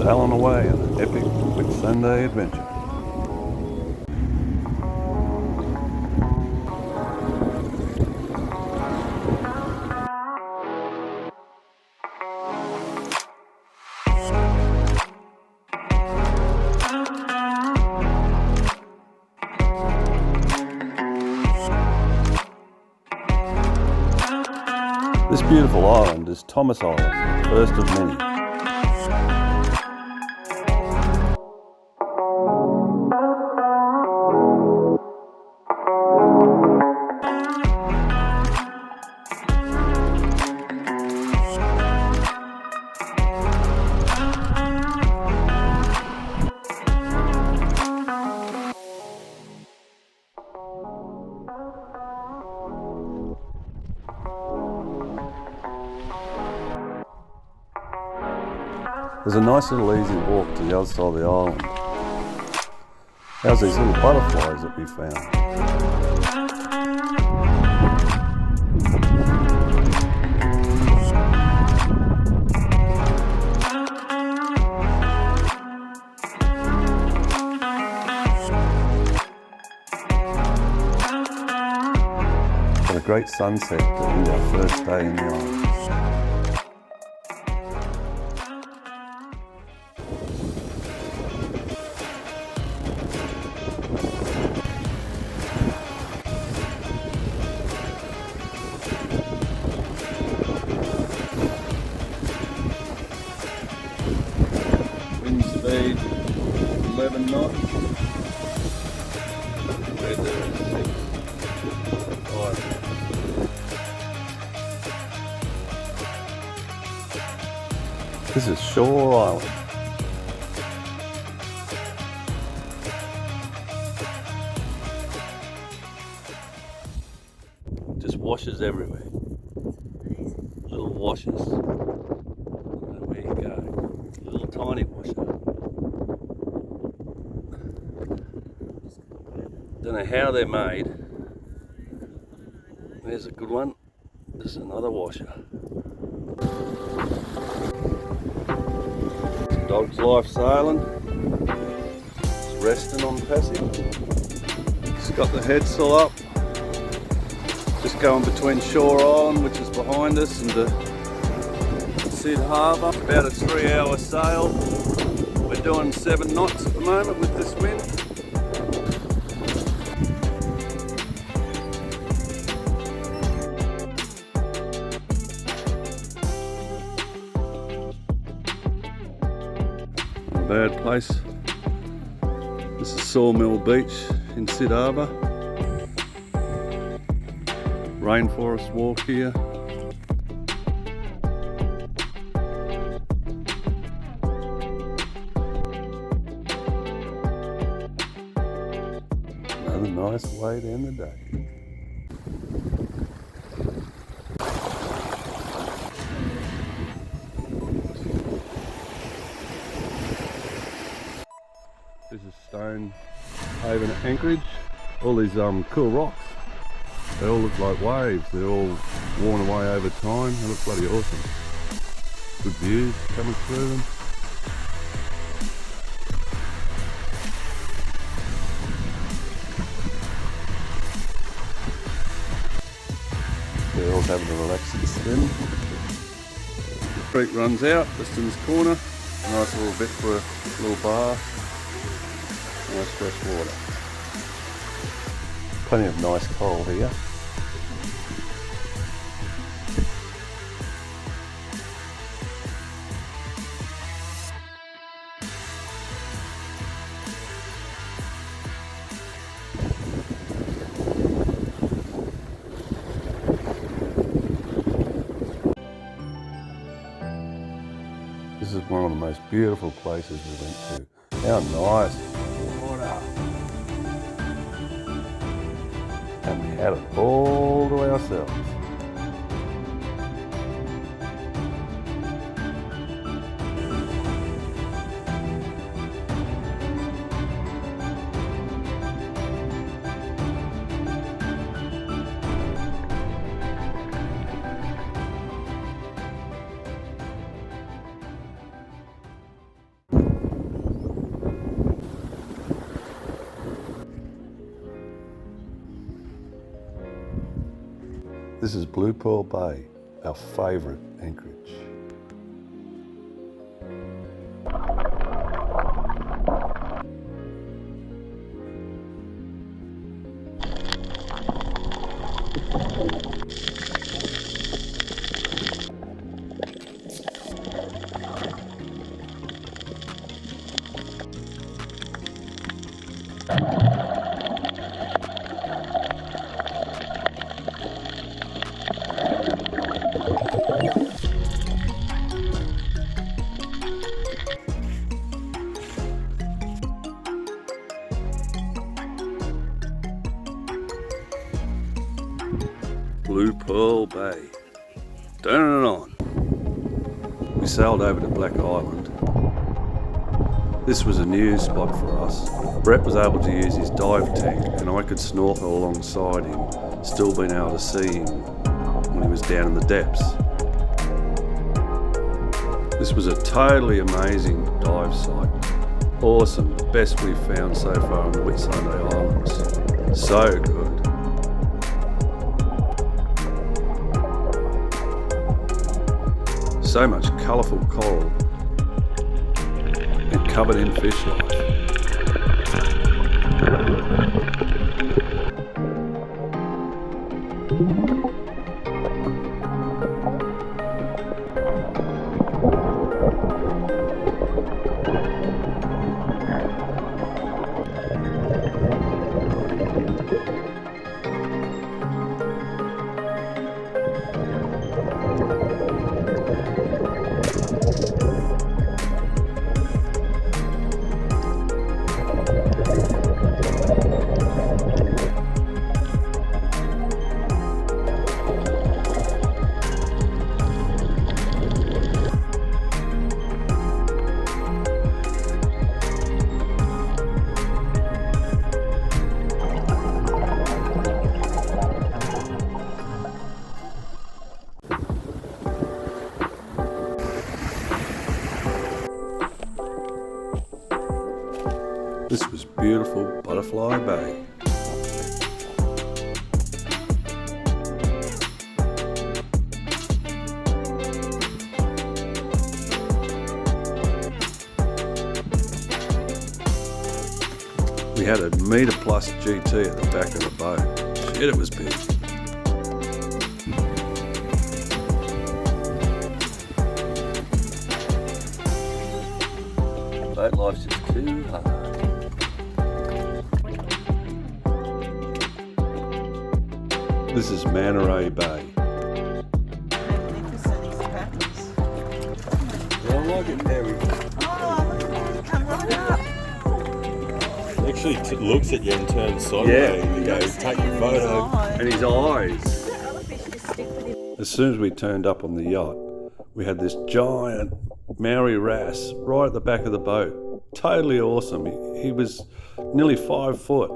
paddling away on an epic Whitsunday adventure. This beautiful island is Thomas Island, first of many. There's a nice little easy walk to the other side of the island. How's these little butterflies that we found? What a great sunset to end our first day in the island. Wind speed 11 knots. Weather 6. 5. This is Shore Island. Just washes everywhere. Little washes. Where you go. Little tiny washer. Don't know how they're made. There's a good one. There's another washer. Dog's life sailing. It's resting on the passage. It's got the head sail up. Just going between Shore Island, which is behind us, and Sid Harbour. About a 3-hour sail. We're doing 7 knots at the moment with this wind. Bad place. This is Sawmill Beach in Sid Harbour. Rainforest walk here. Another nice way to end the day. This is Stone Haven Anchorage. All these cool rocks. They all look like waves. They're all worn away over time. They look bloody awesome. Good views coming through them. They're all having a relaxing spin. The creek runs out just in this corner. Nice little bit for a little bar. Nice fresh water. Plenty of nice coral here. This is one of the most beautiful places we went to. How nice water. And we had it all to ourselves. This is Blue Pearl Bay, our favourite anchorage. Blue Pearl Bay. Turning it on. We sailed over to Black Island. This was a new spot for us. Brett was able to use his dive tank and I could snorkel alongside him, still being able to see him when he was down in the depths. This was a totally amazing dive site. Awesome, the best we've found so far on the Whitsunday Islands. So good. So much colourful coral and covered in fish life. This was beautiful Butterfly Bay. We had a metre plus GT at the back of the boat. Shit, it was big. Boat life's just too hard. This is Manta Bay. Magnificent, these patterns. Yeah, I like it there. Oh, look at that, come right up. It actually looks at you and turns sideways. Yeah. You go, take your photo. And his eyes. That other fish just stick with him. As soon as we turned up on the yacht, we had this giant Maori wrasse right at the back of the boat. Totally awesome. He was nearly 5 foot.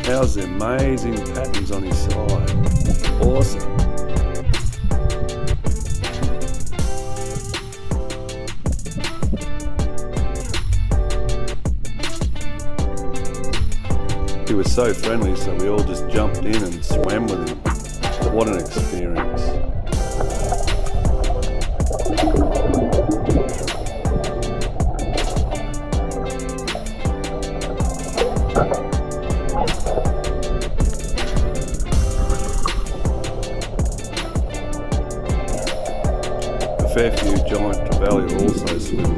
How's the amazing patterns on his side. Awesome. He was so friendly, so we all just jumped in and swam with him. What an experience. A fair few giant trevally are also swimming.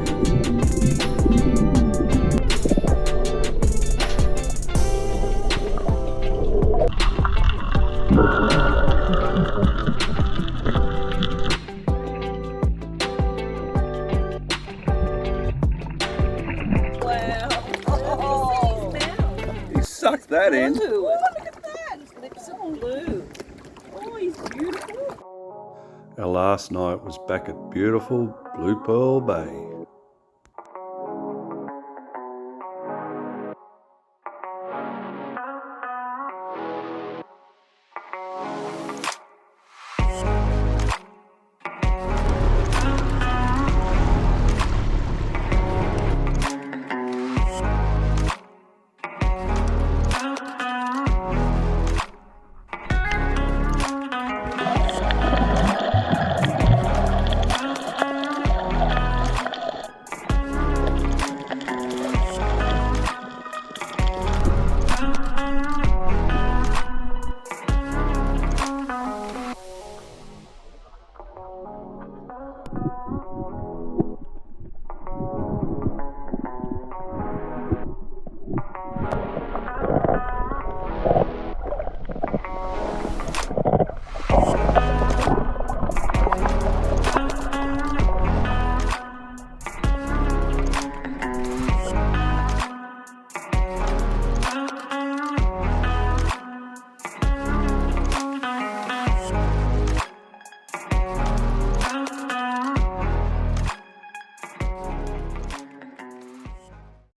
Suck that in. Ooh, look at that. His lips are all blue. Oh, he's beautiful. Our last night was back at beautiful Blue Pearl Bay.